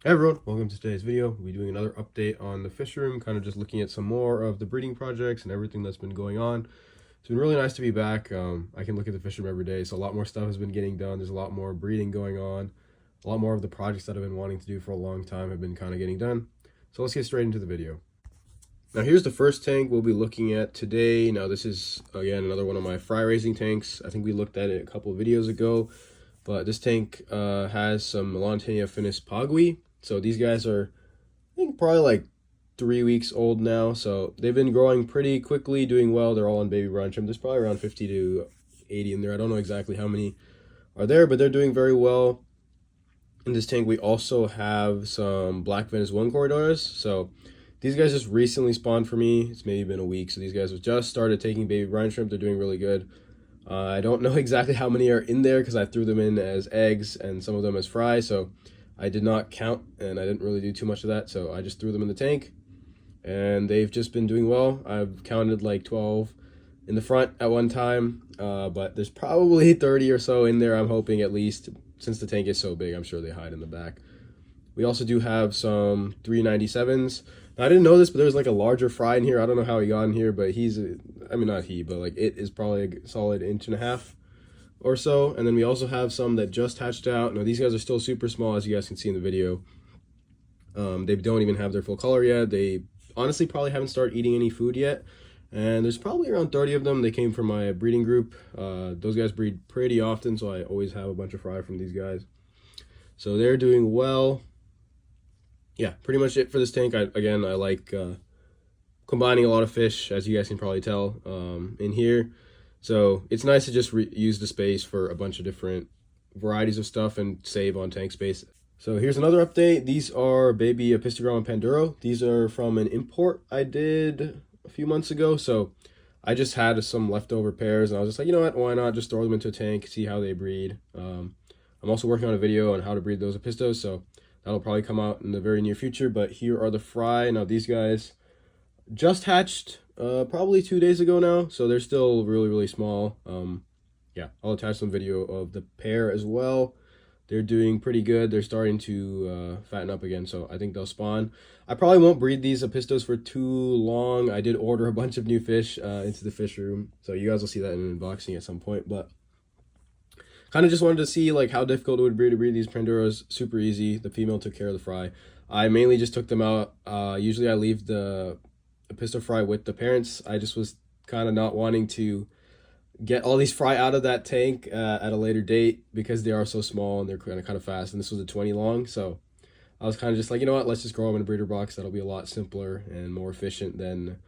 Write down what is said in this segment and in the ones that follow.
Hey everyone, welcome to today's video. We'll be doing another update on the fish room, kind of just looking at some more of the breeding projects and everything that's been going on. It's been really nice to be back. I can look at the fish room every day, so a lot more stuff has been getting done. There's a lot more breeding going on. A lot more of the projects that I've been wanting to do for a long time have been kind of getting done. So let's get straight into the video. Now here's the first tank we'll be looking at today. Now this is, again, another one of my fry raising tanks. I think we looked at it a couple of videos ago, but this tank has some Melantinia finis pagui. So these guys are, I think, probably like 3 weeks old now. So they've been growing pretty quickly, doing well. They're all on baby brine trim. There's probably around 50 to 80 in there. I don't know exactly how many are there, but they're doing very well. In this tank, we also have some Black Venice 1 Corydoras. So these guys just recently spawned for me. It's maybe been a week. So these guys have just started taking baby brine shrimp. They're doing really good. I don't know exactly how many are in there because I threw them in as eggs and some of them as fry. So I did not count and I didn't really do too much of that. So I just threw them in the tank and they've just been doing well. I've counted like 12 in the front at one time, but there's probably 30 or so in there, I'm hoping, at least. Since the tank is so big, I'm sure they hide in the back. We also do have some 397s. Now, I didn't know this, but there's like a larger fry in here. I don't know how he got in here, but I mean, not he, but like it is probably a solid 1.5 inch or so. And then we also have some that just hatched out. Now, these guys are still super small, as you guys can see in the video. They don't even have their full color yet. They honestly probably haven't started eating any food yet. And there's probably around 30 of them. They came from my breeding group. Those guys breed pretty often, so I always have a bunch of fry from these guys. So they're doing well. Yeah, pretty much it for this tank. I like combining a lot of fish, as you guys can probably tell, in here. So it's nice to just use the space for a bunch of different varieties of stuff and save on tank space. So here's another update. These are baby Apistogramma Panduro. These are from an import I did a few months ago. So I just had some leftover pairs and I was just like, you know what, why not just throw them into a tank, see how they breed. I'm also working on a video on how to breed those Apistos, so that'll probably come out in the very near future. But here are the fry. Now these guys just hatched probably 2 days ago now, so they're still really small. Yeah, I'll attach some video of the pair as well. They're doing pretty good. They're starting to fatten up again, so I think they'll spawn. I probably won't breed these Apistos for too long. I did order a bunch of new fish into the fish room, so you guys will see that in an unboxing at some point. But kind of just wanted to see like how difficult it would be to breed these Panduros. Super easy. The female took care of the fry. I mainly just took them out. Usually I leave the Apisto fry with the parents. I just was kind of not wanting to get all these fry out of that tank at a later date because they are so small and they're kind of fast. And this was a 20 long, so I was kind of just like, you know what, let's just grow them in a breeder box. That'll be a lot simpler and more efficient than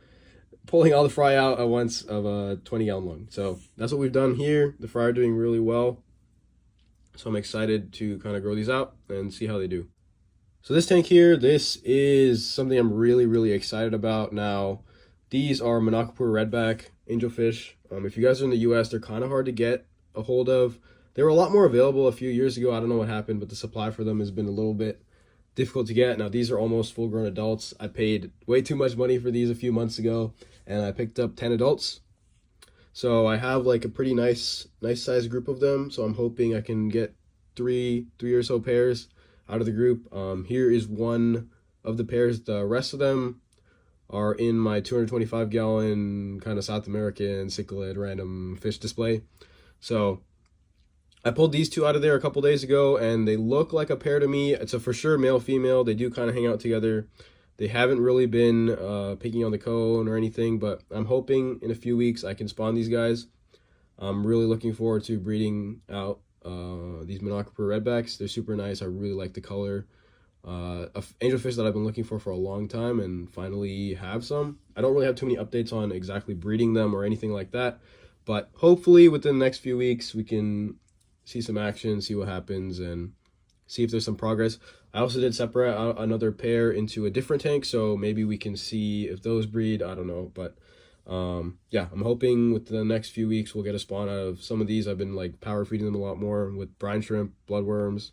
pulling all the fry out at once of a 20-gallon lung. So that's what we've done here. The fry are doing really well, so I'm excited to kind of grow these out and see how they do. So this tank here, this is something I'm really excited about. Now, these are Manacapuru redback angelfish. If you guys are in the US, they're kind of hard to get a hold of. They were a lot more available a few years ago. I don't know what happened, but the supply for them has been a little bit difficult to get. Now, these are almost full-grown adults. I paid way too much money for these a few months ago, and I picked up 10 adults. So I have like a pretty nice size group of them. So I'm hoping I can get three or so pairs out of the group. Here is one of the pairs. The rest of them are in my 225-gallon kind of South American cichlid random fish display. So I pulled these two out of there a couple days ago, and they look like a pair to me. It's a for sure male-female. They do kind of hang out together. They haven't really been picking on the cone or anything, but I'm hoping in a few weeks I can spawn these guys. I'm really looking forward to breeding out these Manacapuru redbacks. They're super nice. I really like the color. Angelfish that I've been looking for a long time and finally have some. I don't really have too many updates on exactly breeding them or anything like that, but hopefully within the next few weeks we can see some action, see what happens, and see if there's some progress. I also did separate out another pair into a different tank, so maybe we can see if those breed. I don't know, but yeah, I'm hoping with the next few weeks we'll get a spawn out of some of these. I've been like power feeding them a lot more with brine shrimp, bloodworms,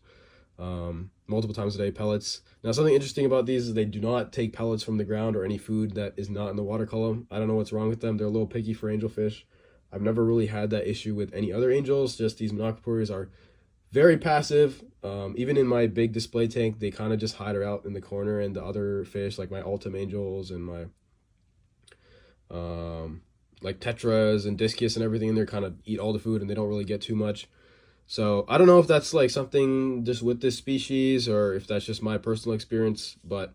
multiple times a day, pellets. Now, something interesting about these is they do not take pellets from the ground or any food that is not in the water column. I don't know what's wrong with them. They're a little picky for angelfish. I've never really had that issue with any other angels. Just these Manacapurus are very passive. Even in my big display tank, they kind of just hide out in the corner, and the other fish, like my Ultim Angels and my like Tetras and Discus and everything in there, kind of eat all the food, and they don't really get too much. So I don't know if that's like something just with this species or if that's just my personal experience, but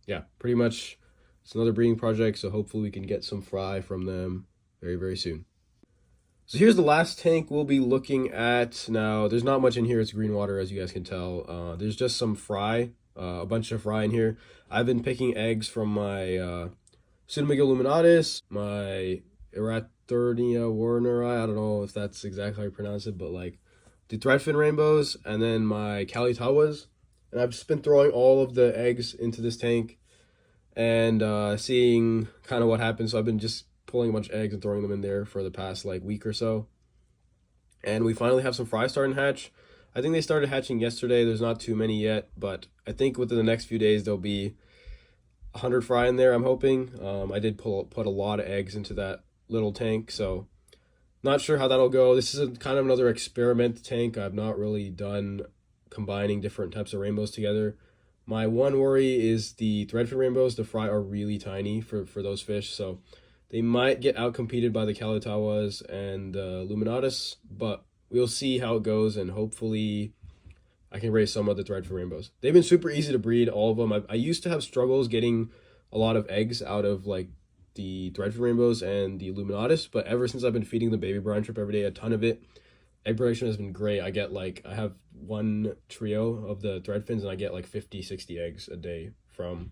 yeah, pretty much it's another breeding project, so hopefully we can get some fry from them very, very soon. So here's the last tank we'll be looking at. Now, there's not much in here. It's green water, as you guys can tell. There's just some fry, a bunch of fry in here. I've been picking eggs from my Cynomegaloluminatus, my Erathurnia warneri, I don't know if that's exactly how you pronounce it, but like the threadfin rainbows, and then my Kalitawas. And I've just been throwing all of the eggs into this tank and seeing kind of what happens. So I've been just pulling a bunch of eggs and throwing them in there for the past like week or so. And we finally have some fry starting to hatch. I think they started hatching yesterday. There's not too many yet, but I think within the next few days there'll be 100 fry in there, I'm hoping. I did put a lot of eggs into that little tank, so not sure how that'll go. This is kind of another experiment tank. I've not really done combining different types of rainbows together. My one worry is the threadfin rainbows. The fry are really tiny for those fish, so they might get outcompeted by the Kalitawas and the Luminatus, but we'll see how it goes, and hopefully I can raise some of the threadfin rainbows. They've been super easy to breed, all of them. I used to have struggles getting a lot of eggs out of like the threadfin rainbows and the Luminatus, but ever since I've been feeding the baby brine trip every day, a ton of it, egg production has been great. I have one trio of the threadfins, and I get like 50, 60 eggs a day from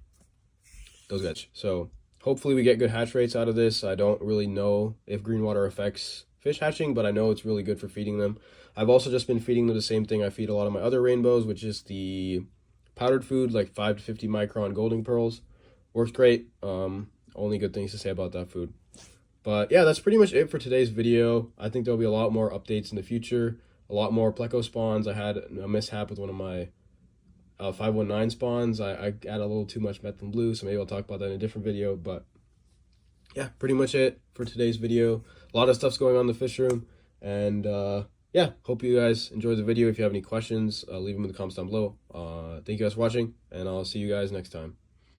those guys. So hopefully we get good hatch rates out of this. I don't really know if green water affects fish hatching, but I know it's really good for feeding them. I've also just been feeding them the same thing I feed a lot of my other rainbows, which is the powdered food, like 5 to 50 micron golden pearls. Works great. Only good things to say about that food. But yeah, that's pretty much it for today's video. I think there'll be a lot more updates in the future, a lot more Plecos spawns. I had a mishap with one of my 519 spawns. I added a little too much methylene blue, so maybe I'll talk about that in a different video. But yeah, pretty much it for today's video. A lot of stuff's going on in the fish room, and yeah, hope you guys enjoyed the video. If you have any questions, leave them in the comments down below. Thank you guys for watching, and I'll see you guys next time.